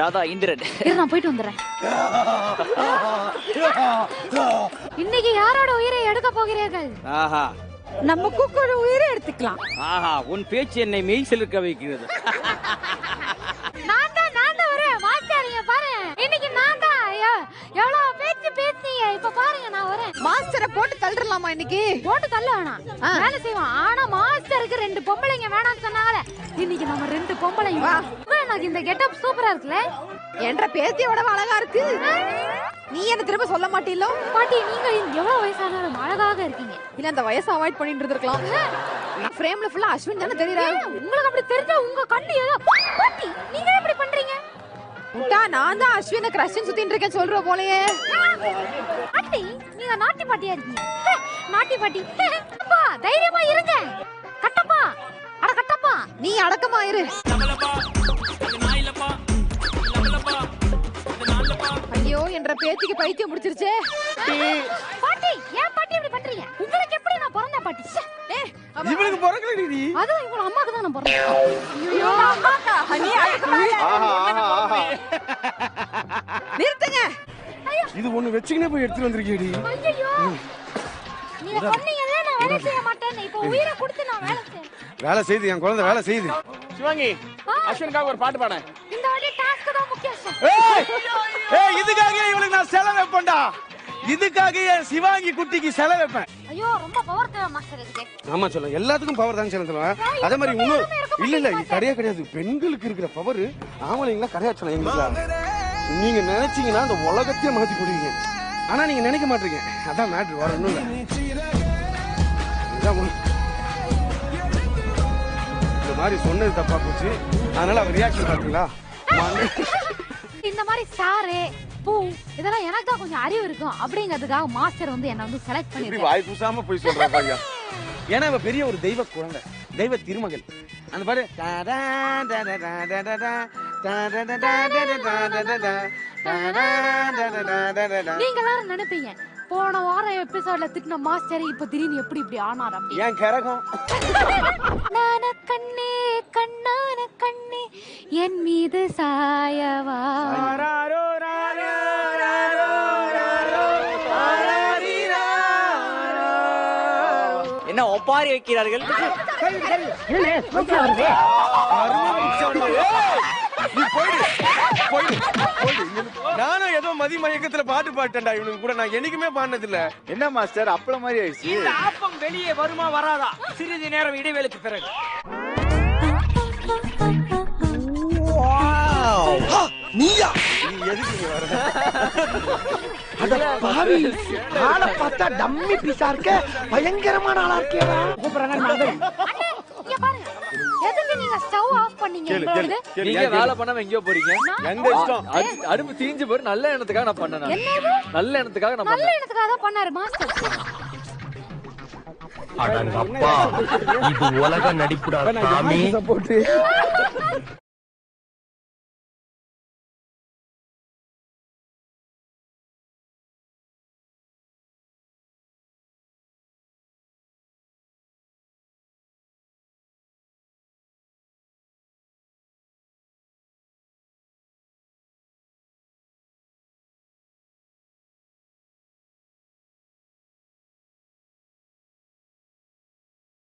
தாதா இந்திரன். நான் போயிட்டு வந்துடுறேன். இன்னைக்கு யாரோட உயிரை எடுக்க போகிறீர்கள்? ஆஹா, நம்ம குக்கோட உயிரை எடுத்துக்கலாம். ஆஹா, உன் பேச்சு என்னை மெய் சிலிர்க்க வைக்கிறது. நான் தான் வரேன் மாஸ்டர். நீங்க பாருங்க, இன்னைக்கு நான் தான். எவ்வளவு பேச்சு பேசுனீங்க, இப்ப பாருங்க நான் வரேன். மாஸ்டரை போட்டு தள்ளிடலாமா இன்னைக்கு? போட்டு தள்ள வேணாம், வேலை செய்வோம். ஆனா மாஸ்டருக்கு 2 பொம்பளைங்க வேணாம்னு சொன்னாங்களே, இன்னைக்கு நம்ம 2 பொம்பளைங்க. எனக்கு இந்த கெட்டப் சூப்பரா இருக்குல்ல? என்ற பேத்தியோட அழகா இருக்கு. நீ என்ன திரும்ப சொல்ல மாட்டீங்களோ? பாட்டி, நீங்க எவ்வளவு வயசானாலும் அழகாக இருக்கீங்க. இல்ல அந்த வயசை அவாய்ட் பண்ணிட்டு இருந்திருக்கலாம். ஃப்ரேம்ல ஃபுல்லா அஸ்வின் தானே தெரியறாரு. உங்களுக்கு அப்படி தெரிஞ்சா உங்க கண்ணு ஏதோ. பாட்டி, நீங்க எப்படி பண்றீங்க? முட்டா, நான் தான் அஸ்வினை கிரஷன் சுத்திட்டு இருக்கேன் சொல்ற போலயே. பாட்டி, நீங்க நாட்டி பாட்டியா இருக்கீங்க. நாட்டி பாட்டி. அப்பா, தைரியமா இருங்க. கட்டப்பா, அட கட்டப்பா. நீ அடக்கமா இரு. ஐயோ, என்ற பேத்திக்கு பைத்தியம் முடிச்சிருச்சே. பாட்டி, ஏன் பாட்டி இப்படி பண்றீங்க? உங்களுக்கு எப்படி நான் பிறந்த பாட்டி? இவளுக்கு பிறக்கல நீ. அதுவும் இவங்க அம்மாக்கு தான் நான் பிறந்தேன். ஐயோ, அம்மாக்கா நீ அடக்கமா இரு. நிறுத்துங்க. இது ஒண்ணு வெச்சுக்கினே போய் எடுத்து வந்திருக்கேடி. ஐயோ, நீங்க சொன்னீங்கல நான் வேலை செய்ய மாட்டேன்னு. இப்போ உயிரை கொடுத்து நான் வேலை செய்யேன். வேலை செய்து என் குழந்தை வேலை செய்து. சிவாங்கி, அஸ்வினுக்காக ஒரு பாட்டு பாடு. இந்த வாட்டி டாஸ்க் தான் முக்கியம். ஏய், இதுக்காக இவளுக்கு நான் செலவு வைப்பேன்டா. இதுக்காக என் சிவாங்கி குட்டிக்கு செலவு வைப்பேன். ஐயோ, ரொம்ப பவர் தேவை மாஸ்டர் இதுக்கு. ஆமா சொல்ல, எல்லாத்துக்கும் பவர் தான் சொல்லுவேன். அதே மாதிரி இன்னும் இல்ல கிடையாது. பெண்களுக்கு இருக்கிற பவர் ஆம்பளைங்களா கிடையாது சொல்ல. எங்களுக்கு நீங்க நினைச்சீங்கன்னா அந்த உலகத்தையே மாத்தி போடுவீங்க. ஆனா நீங்க நினைக்க மாட்டீங்க. அதான் மேட்ரு, வர ஒண்ணும் இல்ல. இந்த மாதிரி சொன்னது தப்பா போச்சு. அதனால அவர் ரியாக்ஷன் பாத்தீங்களா? இந்த மாதிரி சாரு பூ இதெல்லாம் எனக்கு தான் கொஞ்சம் அறிவு இருக்கும் அப்படிங்கிறதுக்காக மாஸ்டர் வந்து என்ன வந்து செலக்ட் பண்ணிருக்காரு. வாய் பூசாம போய் சொல்றா பாருங்க. ஏன்னா இவ பெரிய ஒரு தெய்வ குழந்தை, தெய்வ திருமகள். அந்த பாரு, நீங்க எல்லாரும் நினைப்பீங்க போன வாரம் எபிசோட்ல திட்டின மாஸ்டர் இப்ப திடீர்னு எப்படி இப்படி ஆனார் அப்படி. ஏன் கரகம் நான கண்ணே கண்ணான கண்ணே என் மீது சாயவா. என்ன ஒப்பாரி வைக்கிறார்கள்? நானும் ஏதோ மதி மயக்கத்துல பாட்டு பாட்டேன்டா. இவனுக்கு கூட நான் என்னைக்குமே பாடினது இல்ல. என்ன மாஸ்டர் அப்பள மாதிரி ஆயிடுச்சு. இந்த ஆப்பம் வெளியே வருமா வராதா? சிறிது நேரம் இடைவேளைக்கு பிறகு. நீயா? நீ எதுக்கு இங்க வர? அட பாவி, ஆளை பார்த்தா டம்மி பீஸா இருக்க, பயங்கரமான ஆளா இருக்கேடா. அண்ணே, இங்க பாருங்க. எதுக்கு நீங்க ஸ்டவ் ஆஃப் பண்ணீங்க? நீங்க வேலை பண்ணாம எங்கயோ போறீங்க? எங்க இஷ்டம். அடுப்பு தீஞ்சு போற நல்ல எண்ணத்துக்காக நான் பண்ணேன். நல்ல எண்ணத்துக்காக நான் நல்ல எண்ணத்துக்காக தான் பண்ணாரு மாஸ்டர். அடங்கப்பா, இது உலக நடிப்புடா சாமி.